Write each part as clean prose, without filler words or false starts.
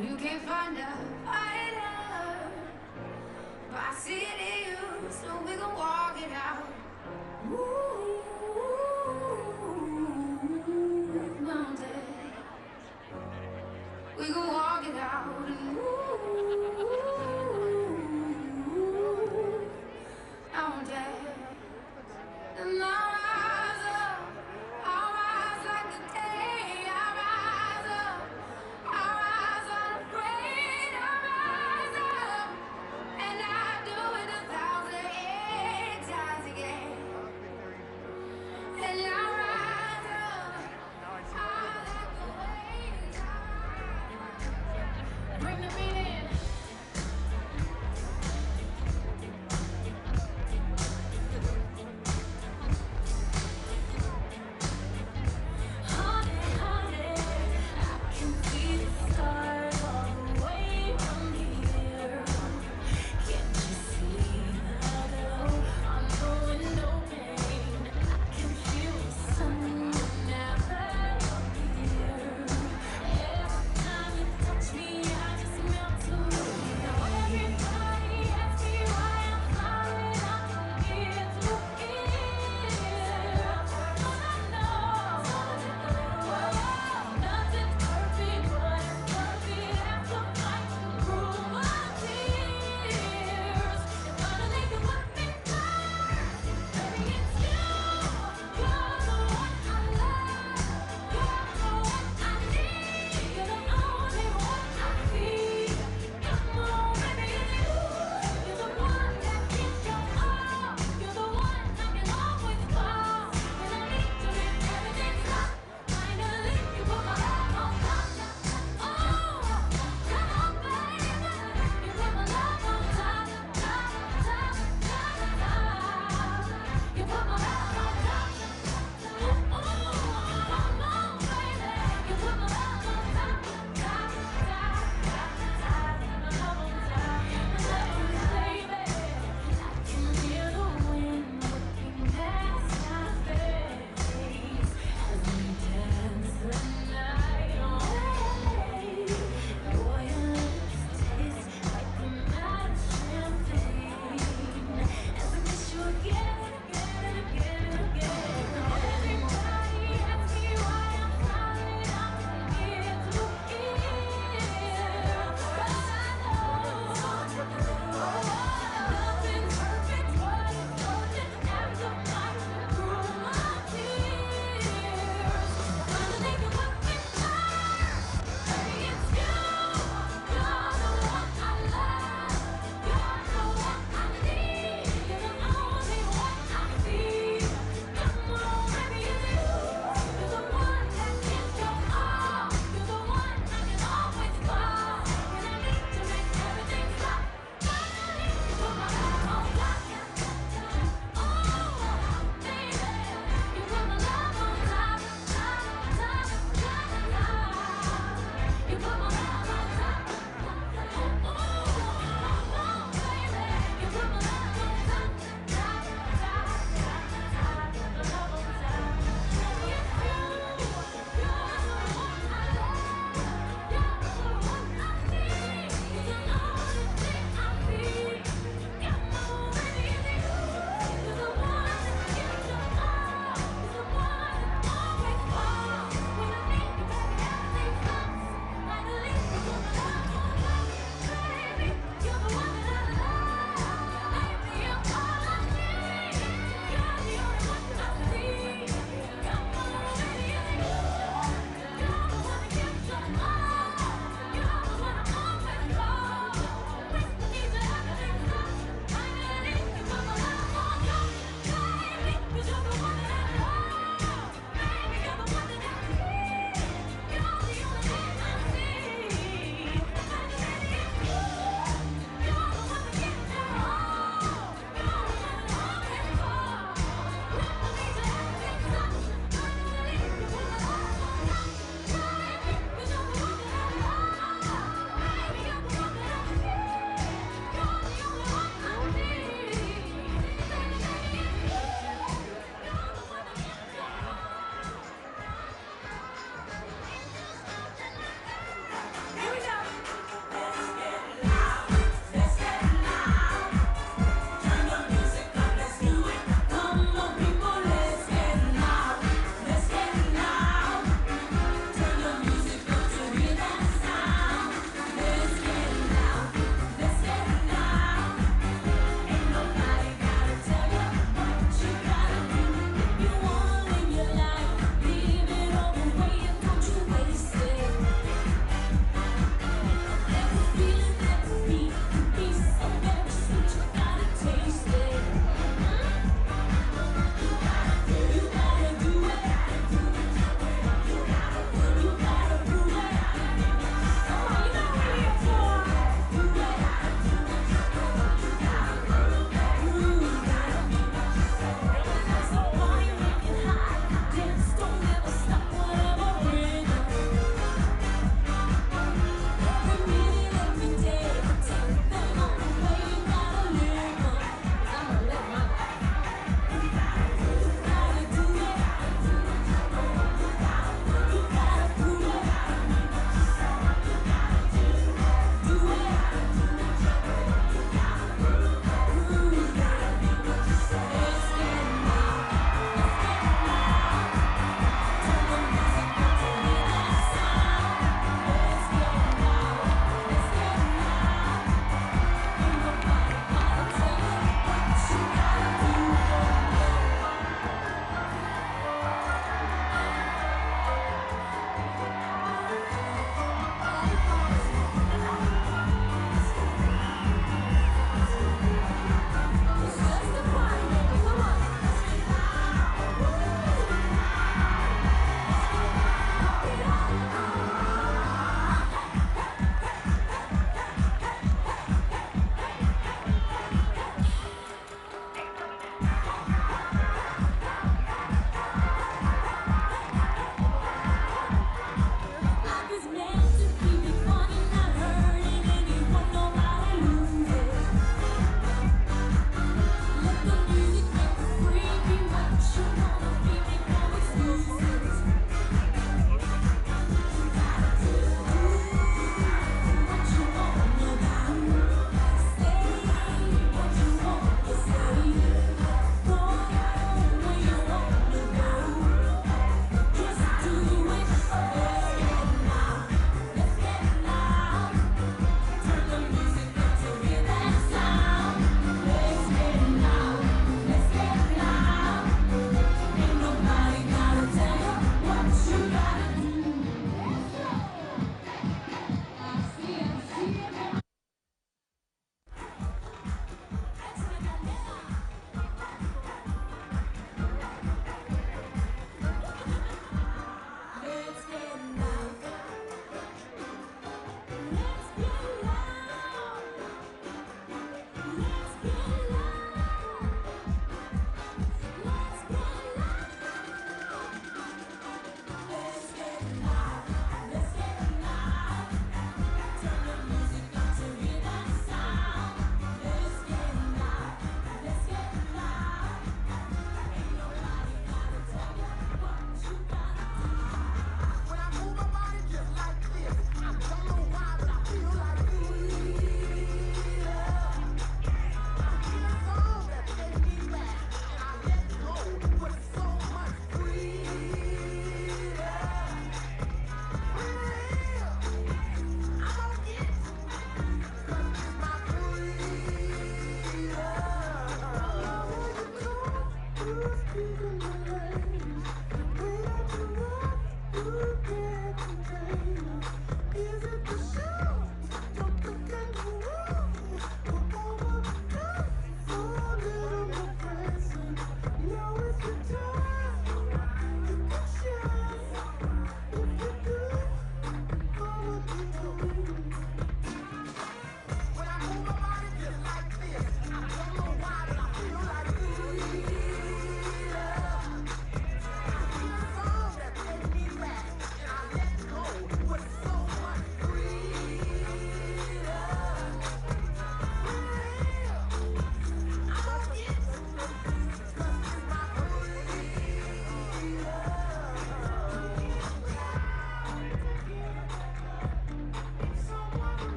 You can't find a fighter, but I see it in you, so we gon' walk it out. Ooh, mountain, we gon' walk it out. And mountain, and I'll rise like the day. I'll rise unafraid. I'll rise up, and I'll do it 1,000 times again. And I'll rise up, I'll let the waves rise. Bring the beat in.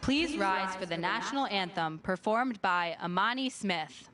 Please rise for the national anthem performed by Amani Smith.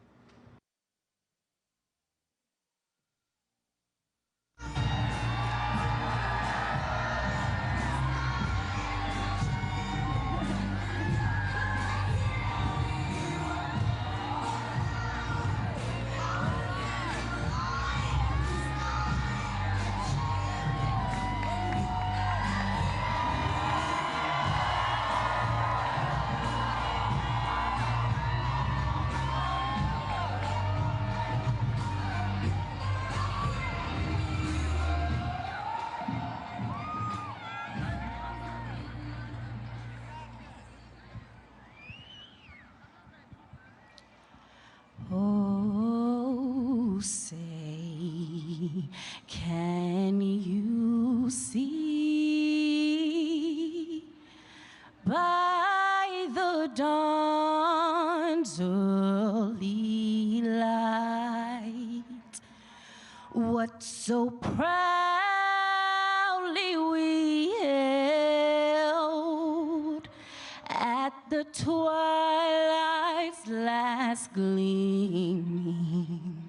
Oh, say, can you see by the dawn's early light what so proudly we held at the twilight's last gleaming,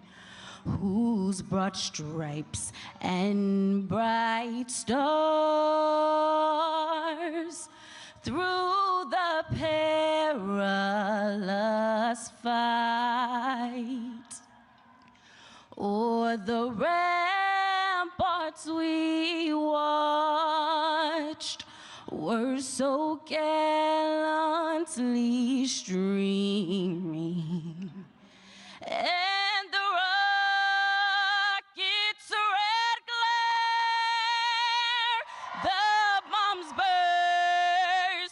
whose broad stripes and bright stars through the perilous fight o'er the ramparts we watched were so gallantly streaming, and the rocket's red glare, the bombs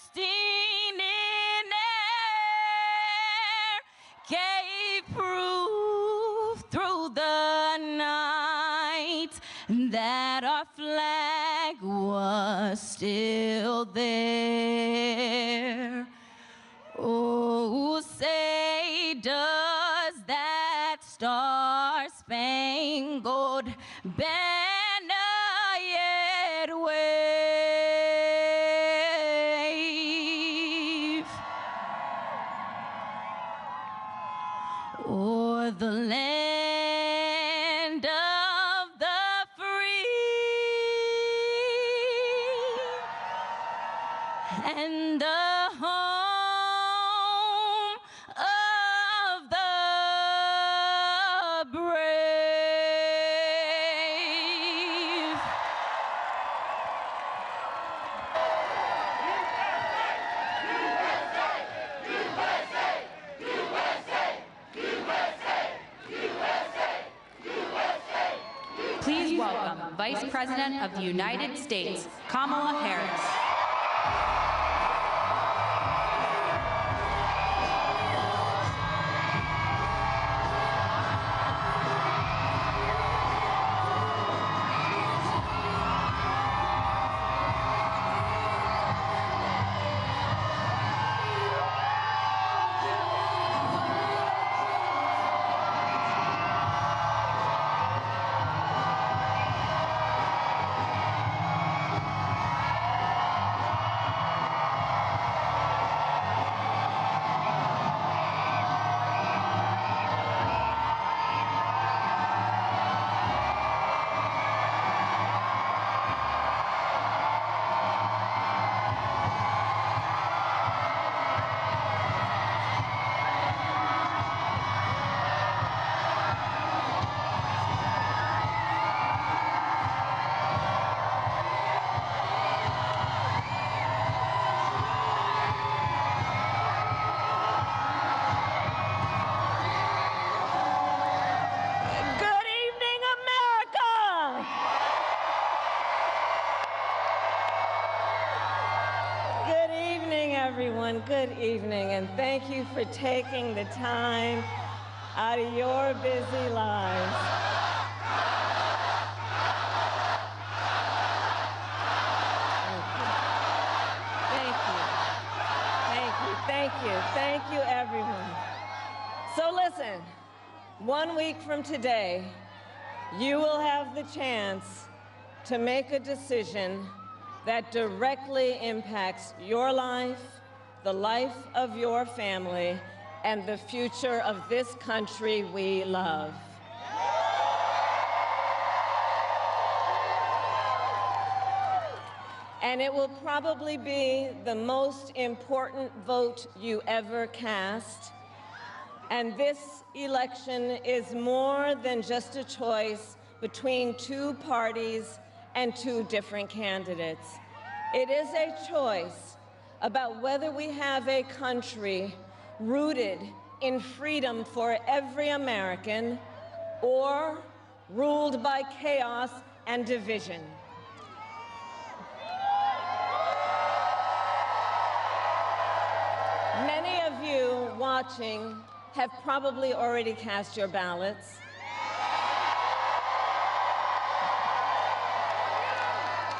bursting in air, gave proof through the night that our flag was still there. Oh, say, does that star-spangled banner yet wave o'er the land of the free and the home of the brave? Please welcome Vice President of the United States, Kamala Harris. Good evening, America! Good evening, everyone. Good evening, and thank you for taking the time out of your busy lives. Thank you. Thank you. Thank you. Thank you, everyone. So listen, 1 week from today, you will have the chance to make a decision that directly impacts your life the life of your family and the future of this country we love. And it will probably be the most important vote you ever cast. And this election is more than just a choice between two parties and two different candidates. It is a choice about whether we have a country rooted in freedom for every American or ruled by chaos and division. Many of you watching have probably already cast your ballots.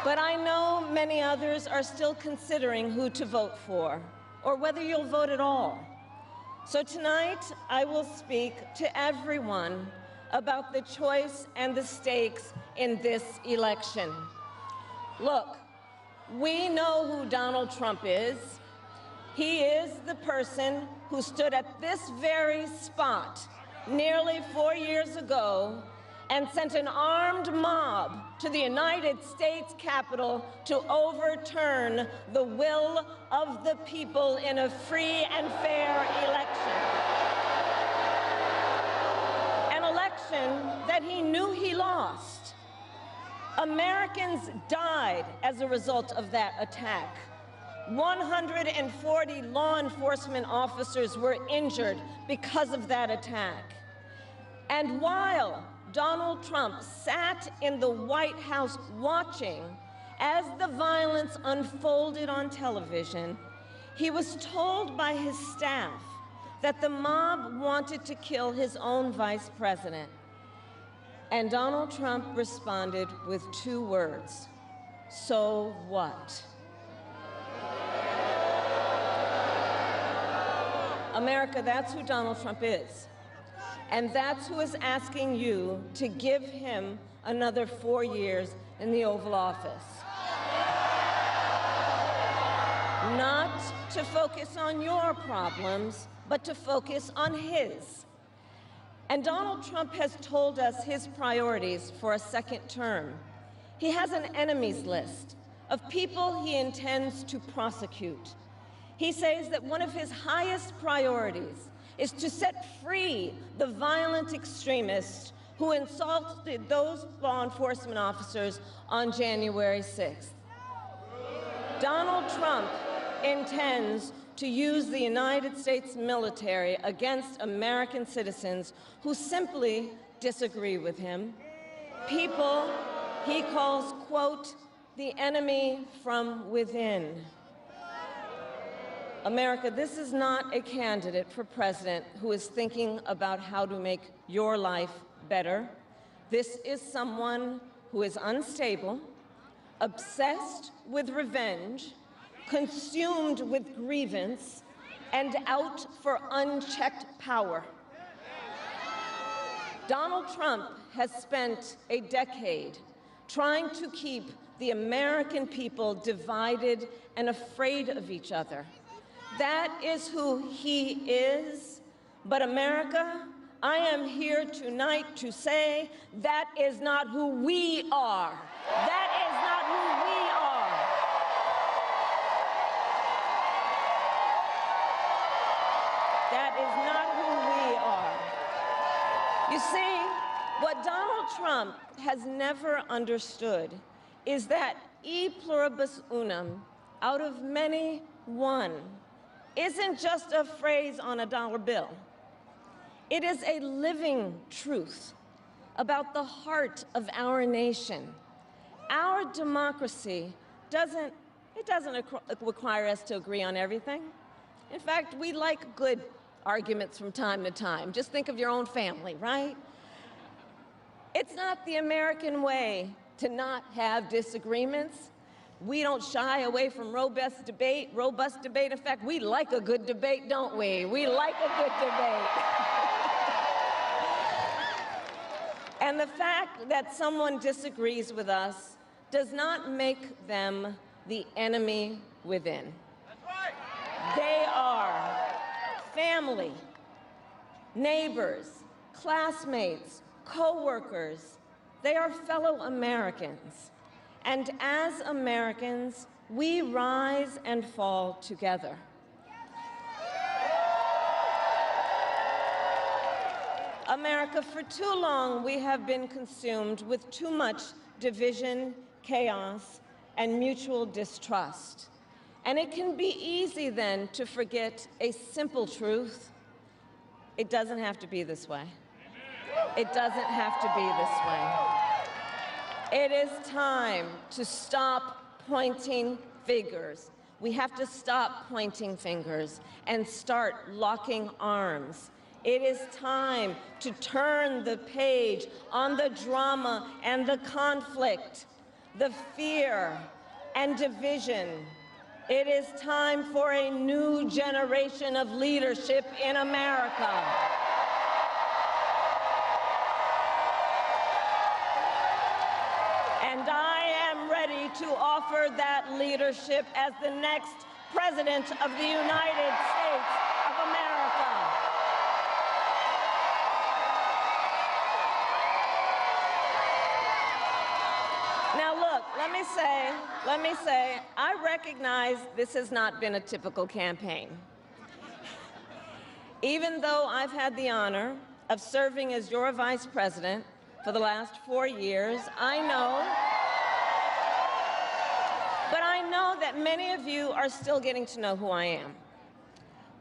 But I know many others are still considering who to vote for, or whether you'll vote at all. So tonight, I will speak to everyone about the choice and the stakes in this election. Look, we know who Donald Trump is. He is the person who stood at this very spot nearly 4 years ago and sent an armed mob to the United States Capitol to overturn the will of the people in a free and fair election. An election that he knew he lost. Americans died as a result of that attack. 140 law enforcement officers were injured because of that attack. And while Donald Trump sat in the White House watching as the violence unfolded on television, he was told by his staff that the mob wanted to kill his own vice president. And Donald Trump responded with 2 words: "So what?" America, that's who Donald Trump is. And that's who is asking you to give him another 4 years in the Oval Office. Not to focus on your problems, but to focus on his. And Donald Trump has told us his priorities for a second term. He has an enemies list of people he intends to prosecute. He says that one of his highest priorities is to set free the violent extremists who insulted those law enforcement officers on January 6th. Donald Trump intends to use the United States military against American citizens who simply disagree with him. People he calls, quote, the enemy from within. America, this is not a candidate for president who is thinking about how to make your life better. This is someone who is unstable, obsessed with revenge, consumed with grievance, and out for unchecked power. Donald Trump has spent a decade trying to keep the American people divided and afraid of each other. That is who he is. But America, I am here tonight to say that is not who we are. That is not who we are. That is not who we are. You see, what Donald Trump has never understood is that e pluribus unum, out of many, one, isn't just a phrase on a dollar bill. It is a living truth about the heart of our nation. Our democracy doesn't require us to agree on everything. In fact, we like good arguments from time to time. Just think of your own family, right? It's not the American way to not have disagreements. We don't shy away from robust debate. In fact, we like a good debate, don't we? We like a good debate. And the fact that someone disagrees with us does not make them the enemy within. That's right. They are family, neighbors, classmates, co-workers. They are fellow Americans. And as Americans, we rise and fall together. America, for too long, we have been consumed with too much division, chaos, and mutual distrust. And it can be easy then to forget a simple truth. It doesn't have to be this way. It doesn't have to be this way. It is time to stop pointing fingers. We have to stop pointing fingers and start locking arms. It is time to turn the page on the drama and the conflict, the fear and division. It is time for a new generation of leadership in America. And I am ready to offer that leadership as the next President of the United States of America. Now look, let me say, I recognize this has not been a typical campaign. Even though I've had the honor of serving as your vice president for the last 4 years, I know that many of you are still getting to know who I am.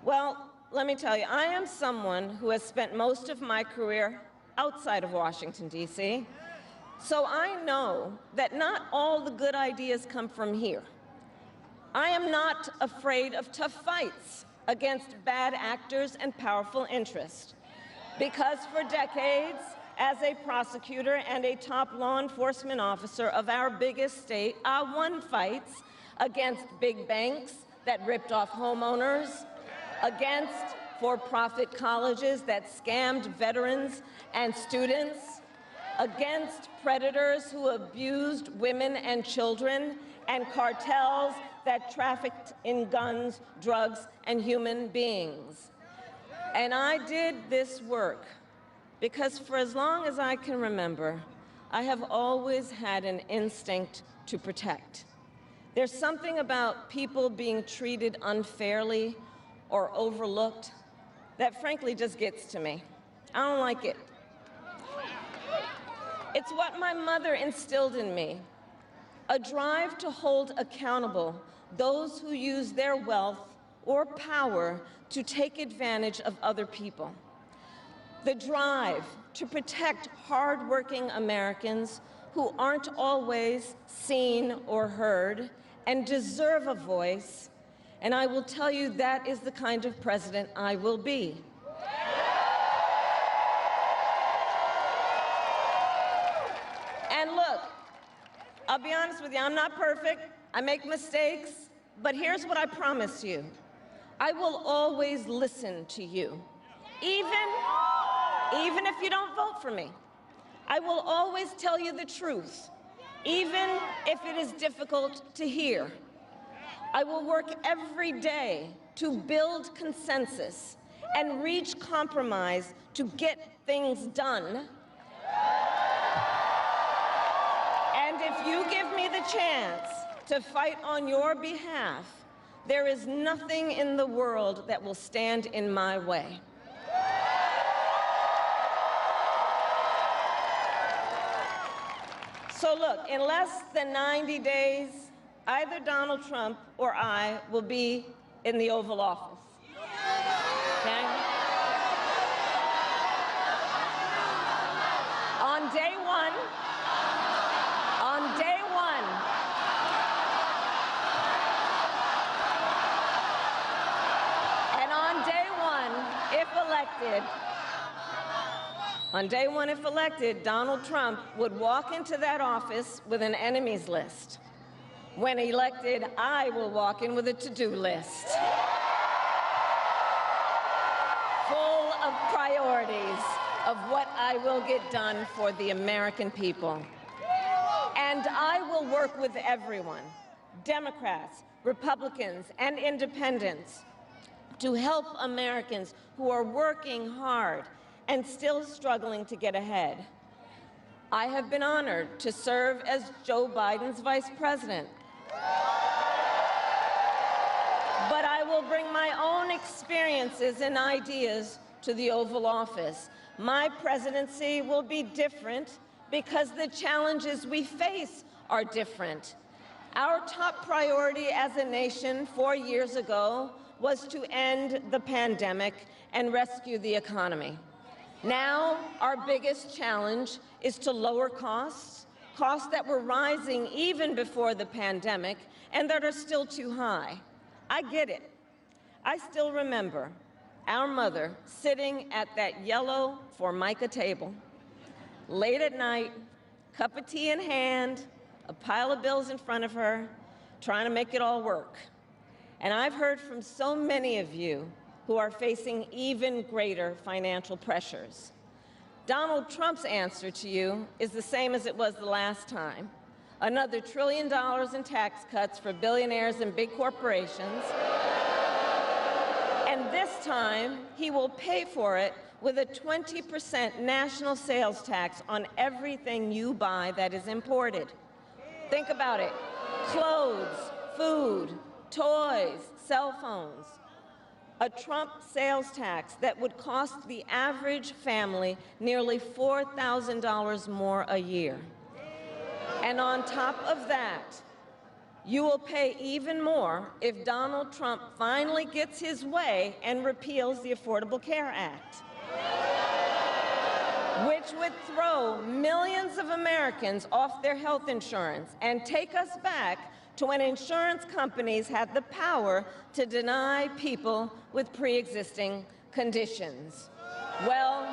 Well, let me tell you, I am someone who has spent most of my career outside of Washington, D.C., so I know that not all the good ideas come from here. I am not afraid of tough fights against bad actors and powerful interests, because for decades, as a prosecutor and a top law enforcement officer of our biggest state, I won fights against big banks that ripped off homeowners, against for-profit colleges that scammed veterans and students, against predators who abused women and children, and cartels that trafficked in guns, drugs, and human beings. And I did this work because for as long as I can remember, I have always had an instinct to protect. There's something about people being treated unfairly or overlooked that frankly just gets to me. I don't like it. It's what my mother instilled in me, a drive to hold accountable those who use their wealth or power to take advantage of other people. The drive to protect hardworking Americans who aren't always seen or heard and deserve a voice, and I will tell you that is the kind of president I will be. And look, I'll be honest with you, I'm not perfect, I make mistakes, but here's what I promise you. I will always listen to you, even if you don't vote for me. I will always tell you the truth, even if it is difficult to hear. I will work every day to build consensus and reach compromise to get things done. And if you give me the chance to fight on your behalf, there is nothing in the world that will stand in my way. So look, in less than 90 days, either Donald Trump or I will be in the Oval Office. Okay? On day one, if elected, Donald Trump would walk into that office with an enemies list. When elected, I will walk in with a to-do list, full of priorities of what I will get done for the American people. And I will work with everyone, Democrats, Republicans, and independents, to help Americans who are working hard and still struggling to get ahead. I have been honored to serve as Joe Biden's vice president. But I will bring my own experiences and ideas to the Oval Office. My presidency will be different because the challenges we face are different. Our top priority as a nation 4 years ago was to end the pandemic and rescue the economy. Now, our biggest challenge is to lower costs, costs that were rising even before the pandemic and that are still too high. I get it. I still remember our mother sitting at that yellow Formica table, late at night, cup of tea in hand, a pile of bills in front of her, trying to make it all work. And I've heard from so many of you who are facing even greater financial pressures. Donald Trump's answer to you is the same as it was the last time. Another $1 trillion in tax cuts for billionaires and big corporations. And this time, he will pay for it with a 20% national sales tax on everything you buy that is imported. Think about it. Clothes, food, toys, cell phones. A Trump sales tax that would cost the average family nearly $4,000 more a year. And on top of that, you will pay even more if Donald Trump finally gets his way and repeals the Affordable Care Act, which would throw millions of Americans off their health insurance and take us back to when insurance companies had the power to deny people with pre-existing conditions. Well,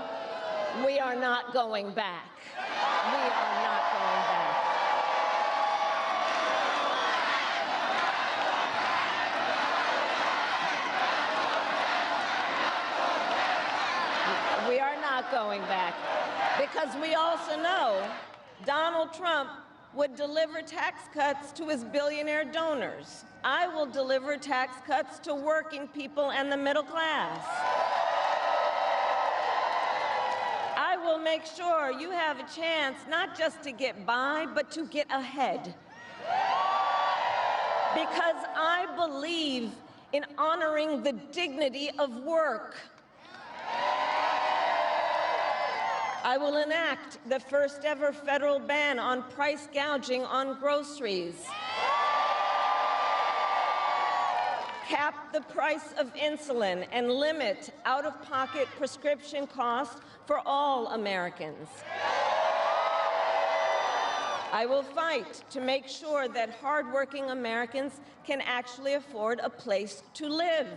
we are not going back. We are not going back. We are not going back, because we also know Donald Trump would deliver tax cuts to his billionaire donors. I will deliver tax cuts to working people and the middle class. I will make sure you have a chance not just to get by, but to get ahead. Because I believe in honoring the dignity of work. I will enact the first ever federal ban on price gouging on groceries, cap the price of insulin, and limit out-of-pocket prescription costs for all Americans. I will fight to make sure that hardworking Americans can actually afford a place to live.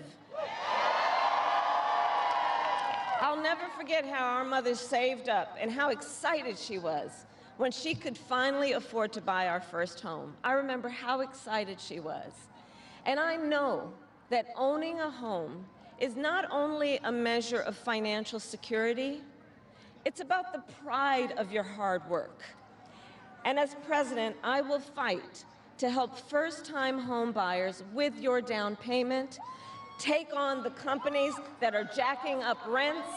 I'll never forget how our mother saved up and how excited she was when she could finally afford to buy our first home. I remember how excited she was. And I know that owning a home is not only a measure of financial security, it's about the pride of your hard work. And as president, I will fight to help first-time home buyers with your down payment, take on the companies that are jacking up rents,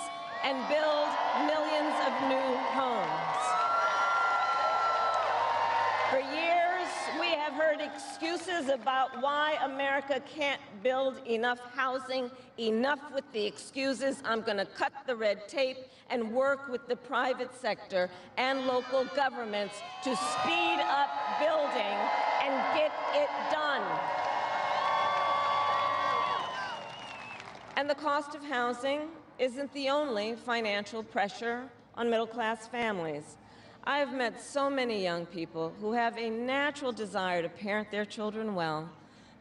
and build millions of new homes. For years, we have heard excuses about why America can't build enough housing. Enough with the excuses. I'm going to cut the red tape and work with the private sector and local governments to speed up building and get it done. And the cost of housing isn't the only financial pressure on middle-class families. I have met so many young people who have a natural desire to parent their children well,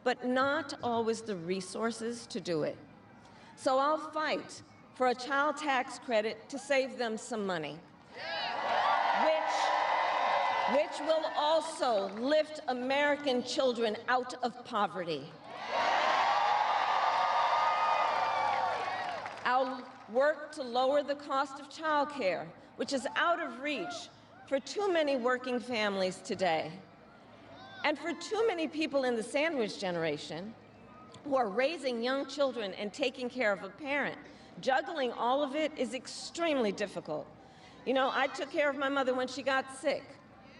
but not always the resources to do it. So I'll fight for a child tax credit to save them some money, which will also lift American children out of poverty. I'll work to lower the cost of childcare, which is out of reach for too many working families today. And for too many people in the sandwich generation, who are raising young children and taking care of a parent. Juggling all of it is extremely difficult. You know, I took care of my mother when she got sick,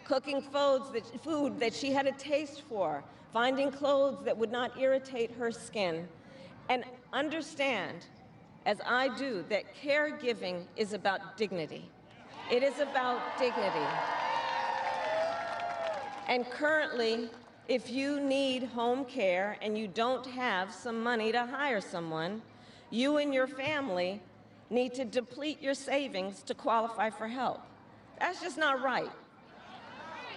cooking food that she had a taste for, finding clothes that would not irritate her skin. And understand, as I do, that caregiving is about dignity. It is about dignity. And currently, if you need home care and you don't have some money to hire someone, you and your family need to deplete your savings to qualify for help. That's just not right.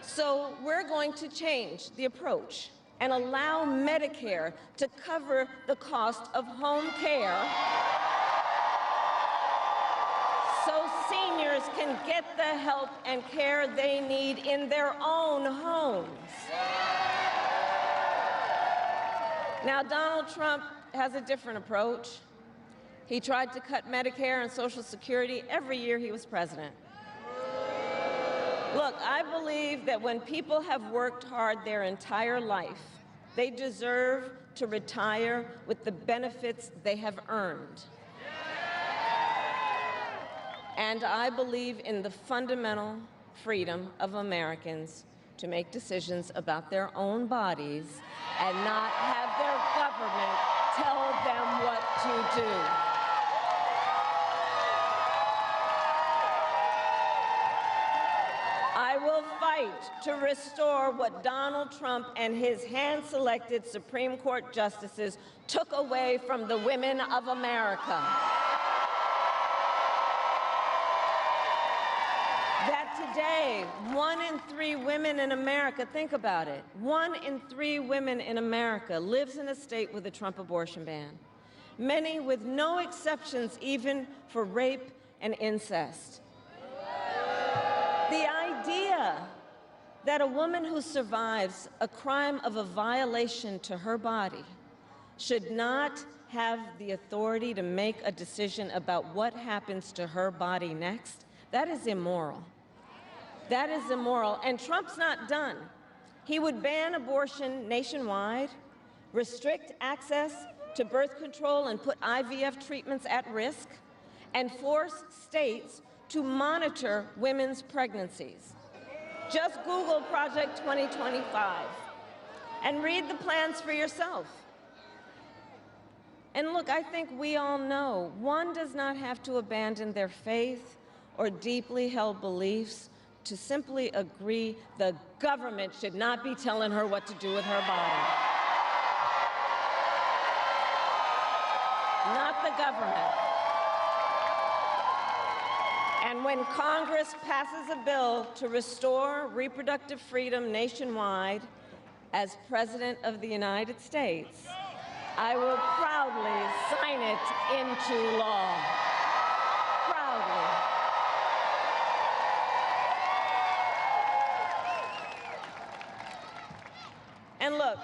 So we're going to change the approach and allow Medicare to cover the cost of home care so seniors can get the help and care they need in their own homes. Now, Donald Trump has a different approach. He tried to cut Medicare and Social Security every year he was president. Look, I believe that when people have worked hard their entire life, they deserve to retire with the benefits they have earned. And I believe in the fundamental freedom of Americans to make decisions about their own bodies and not have their government tell them what to do. I will fight to restore what Donald Trump and his hand-selected Supreme Court justices took away from the women of America. That today, 1 in 3 women in America, think about it, 1 in 3 women in America lives in a state with a Trump abortion ban, many with no exceptions even for rape and incest. The idea that a woman who survives a crime of a violation to her body should not have the authority to make a decision about what happens to her body next, that is immoral. That is immoral. And Trump's not done. He would ban abortion nationwide, restrict access to birth control and put IVF treatments at risk, and force states to monitor women's pregnancies. Just Google Project 2025 and read the plans for yourself. And look, I think we all know one does not have to abandon their faith or deeply held beliefs to simply agree the government should not be telling her what to do with her body. Not the government. And when Congress passes a bill to restore reproductive freedom nationwide, as President of the United States, I will proudly sign it into law. Proudly. And look,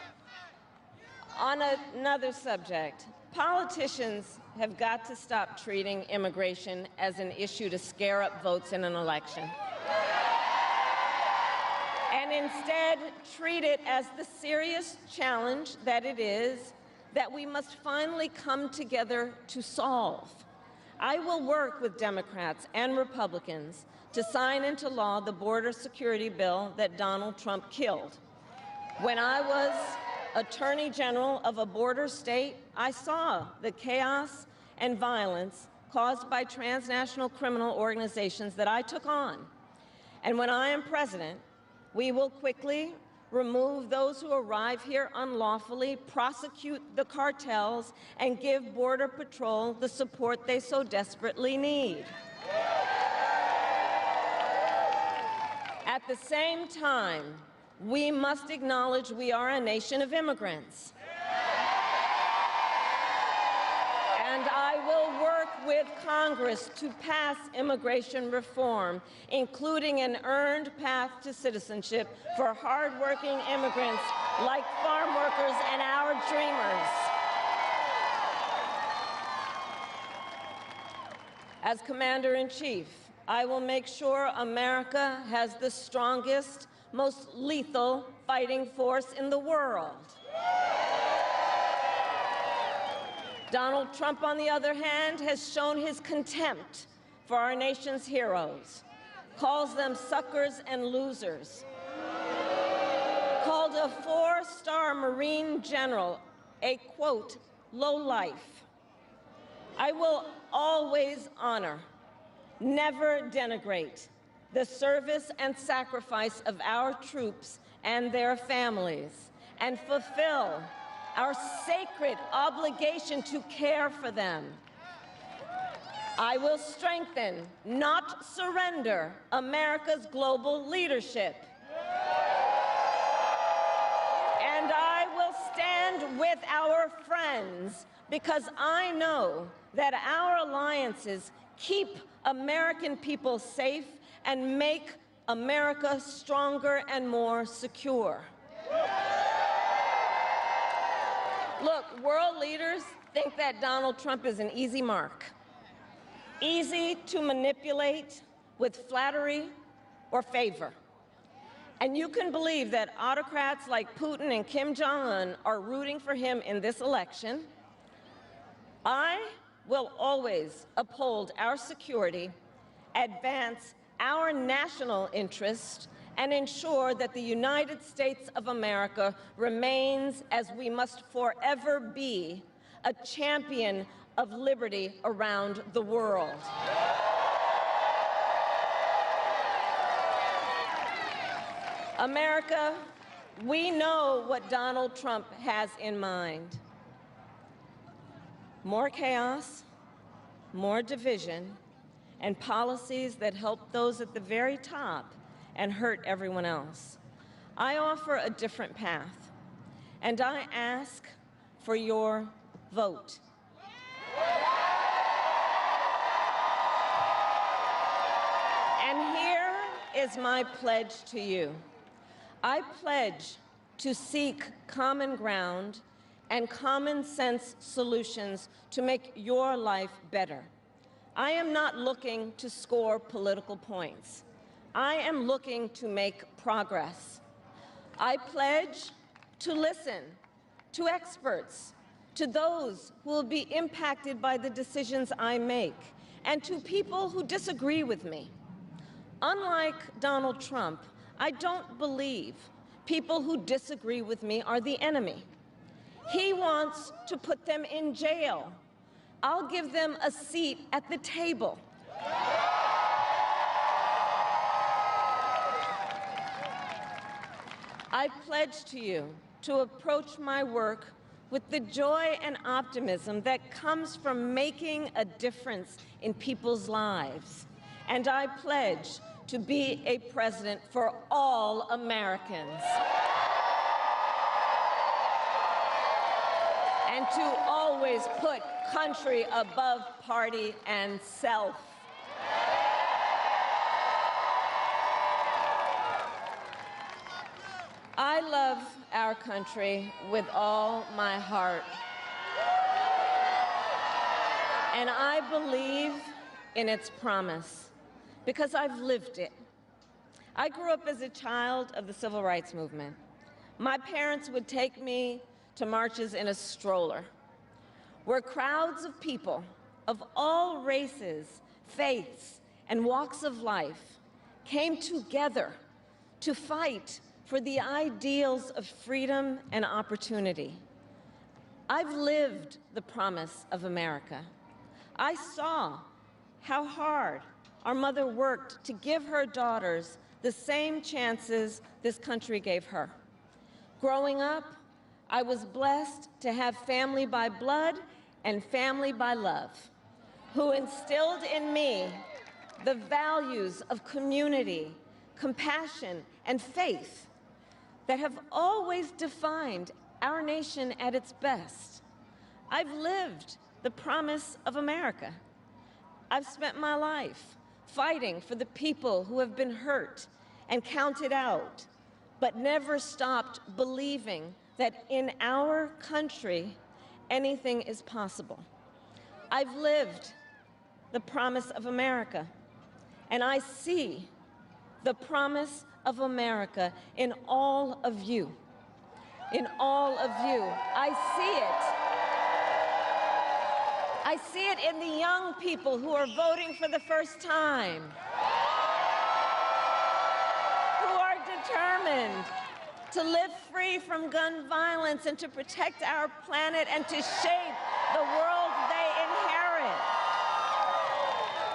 on another subject, politicians have got to stop treating immigration as an issue to scare up votes in an election, and instead treat it as the serious challenge that it is that we must finally come together to solve. I will work with Democrats and Republicans to sign into law the border security bill that Donald Trump killed. When I was Attorney General of a border state, I saw the chaos and violence caused by transnational criminal organizations that I took on. And when I am president, we will quickly remove those who arrive here unlawfully, prosecute the cartels, and give Border Patrol the support they so desperately need. At the same time, we must acknowledge we are a nation of immigrants. And I will work with Congress to pass immigration reform, including an earned path to citizenship for hardworking immigrants like farm workers and our dreamers. As Commander-in-Chief, I will make sure America has the strongest, most lethal fighting force in the world. Donald Trump, on the other hand, has shown his contempt for our nation's heroes, calls them suckers and losers, called a 4-star Marine general a, quote, lowlife. I will always honor, never denigrate, the service and sacrifice of our troops and their families, and fulfill our sacred obligation to care for them. I will strengthen, not surrender, America's global leadership. And I will stand with our friends because I know that our alliances keep American people safe and make America stronger and more secure. Look, world leaders think that Donald Trump is an easy mark, easy to manipulate with flattery or favor. And you can believe that autocrats like Putin and Kim Jong-un are rooting for him in this election. I will always uphold our security, advance our national interest, and ensure that the United States of America remains, as we must forever be, a champion of liberty around the world. America, we know what Donald Trump has in mind. More chaos, more division, and policies that help those at the very top and hurt everyone else. I offer a different path, and I ask for your vote. And here is my pledge to you. I pledge to seek common ground and common sense solutions to make your life better. I am not looking to score political points. I am looking to make progress. I pledge to listen to experts, to those who will be impacted by the decisions I make, and to people who disagree with me. Unlike Donald Trump, I don't believe people who disagree with me are the enemy. He wants to put them in jail. I'll give them a seat at the table. I pledge to you to approach my work with the joy and optimism that comes from making a difference in people's lives. And I pledge to be a president for all Americans. And to always put country above party and self. I love our country with all my heart. And I believe in its promise because I've lived it. I grew up as a child of the Civil Rights Movement. My parents would take me to marches in a stroller, where crowds of people of all races, faiths, and walks of life came together to fight for the ideals of freedom and opportunity. I've lived the promise of America. I saw how hard our mother worked to give her daughters the same chances this country gave her. Growing up, I was blessed to have family by blood and family by love, who instilled in me the values of community, compassion, and faith that have always defined our nation at its best. I've lived the promise of America. I've spent my life fighting for the people who have been hurt and counted out, but never stopped believing that in our country, anything is possible. I've lived the promise of America, and I see the promise of America in all of you. In all of you. I see it. I see it in the young people who are voting for the first time, who are determined to live free from gun violence and to protect our planet and to shape the world they inherit.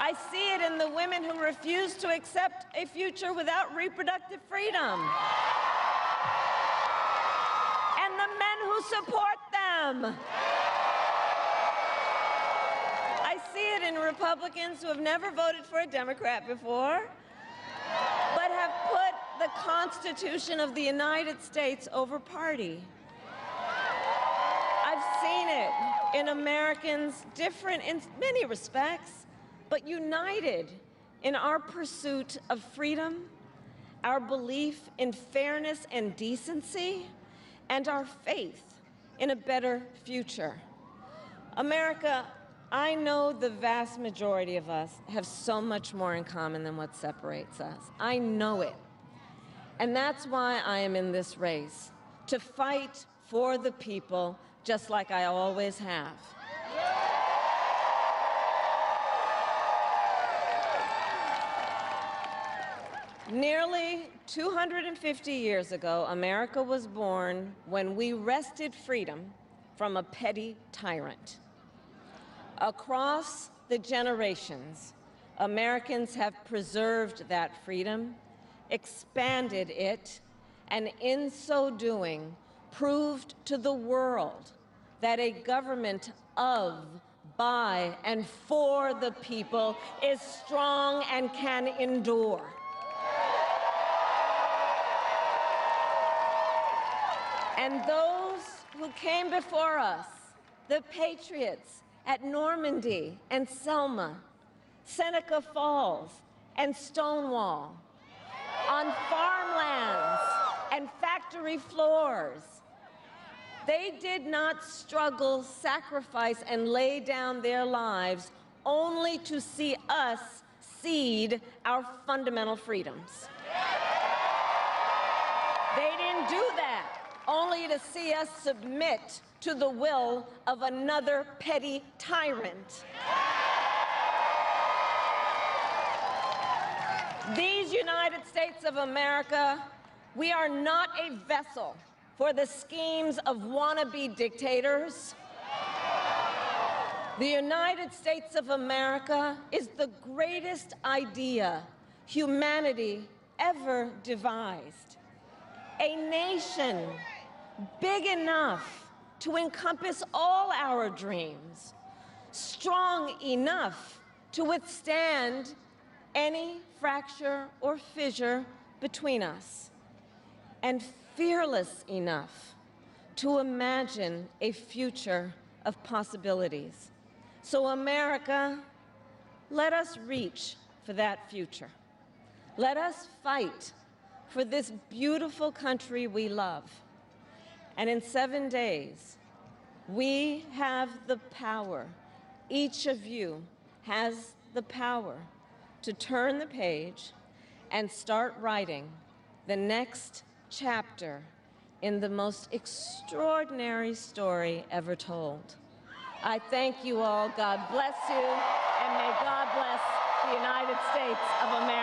I see it in the women who refuse to accept a future without reproductive freedom, and the men who support them. I see it in Republicans who have never voted for a Democrat before, but have put the Constitution of the United States over party. I've seen it in Americans different in many respects, but united in our pursuit of freedom, our belief in fairness and decency, and our faith in a better future. America, I know the vast majority of us have so much more in common than what separates us. I know it. And that's why I am in this race, to fight for the people, just like I always have. Nearly 250 years ago, America was born when we wrested freedom from a petty tyrant. Across the generations, Americans have preserved that freedom, expanded it, and in so doing, proved to the world that a government of, by, and for the people is strong and can endure. And those who came before us, the patriots at Normandy and Selma, Seneca Falls and Stonewall, on farmlands and factory floors, they did not struggle, sacrifice, and lay down their lives only to see us cede our fundamental freedoms. They didn't do that only to see us submit to the will of another petty tyrant. These United States of America, we are not a vessel for the schemes of wannabe dictators. The United States of America is the greatest idea humanity ever devised. A nation big enough to encompass all our dreams, strong enough to withstand any fracture or fissure between us, and fearless enough to imagine a future of possibilities. So America, let us reach for that future. Let us fight for this beautiful country we love. And in 7 days, we have the power, each of you has the power to turn the page and start writing the next chapter in the most extraordinary story ever told. I thank you all. God bless you, and may God bless the United States of America.